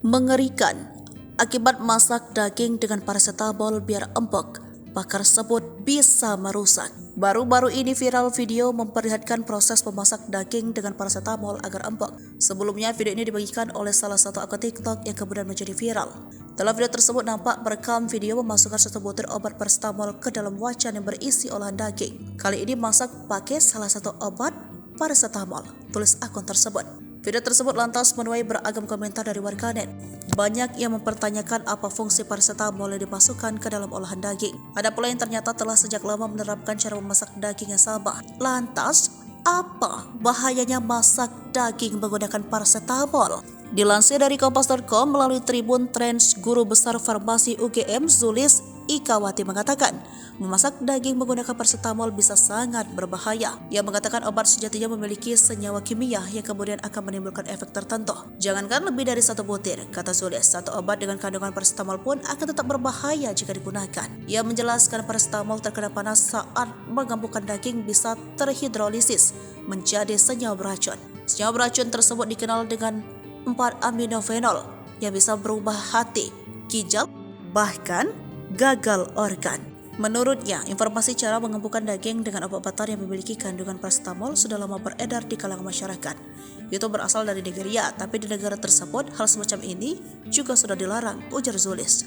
Mengerikan, akibat masak daging dengan paracetamol biar empuk, pakar sebut bisa merusak. Baru-baru ini viral video memperlihatkan proses memasak daging dengan paracetamol agar empuk. Sebelumnya video ini dibagikan oleh salah satu akun TikTok yang kemudian menjadi viral. Dalam video tersebut nampak merekam video memasukkan satu butir obat paracetamol ke dalam wajan yang berisi olahan daging. Kali ini masak pakai salah satu obat paracetamol, tulis akun tersebut. Video tersebut lantas menuai beragam komentar dari warganet. Banyak yang mempertanyakan apa fungsi paracetamol yang dimasukkan ke dalam olahan daging. Ada pula yang ternyata telah sejak lama menerapkan cara memasak daging yang sama. Lantas, apa bahayanya masak daging menggunakan paracetamol? Dilansir dari Kompas.com melalui Tribun Trends, Guru Besar Farmasi UGM Zulis Ikawati mengatakan, memasak daging menggunakan paracetamol bisa sangat berbahaya. Ia mengatakan obat sejatinya memiliki senyawa kimia yang kemudian akan menimbulkan efek tertentu. Jangankan lebih dari satu butir, kata Zulis, satu obat dengan kandungan paracetamol pun akan tetap berbahaya jika digunakan. Ia menjelaskan paracetamol terkena panas saat menggembukkan daging bisa terhidrolisis menjadi senyawa beracun. Senyawa beracun tersebut dikenal dengan 4-aminofenol yang bisa berubah hati, ginjal, bahkan gagal organ. Menurutnya, informasi cara mengembukkan daging dengan obat-obatan yang memiliki kandungan paracetamol sudah lama beredar di kalangan masyarakat. Itu berasal dari Nigeria, tapi di negara tersebut hal semacam ini juga sudah dilarang, ujar Zulis.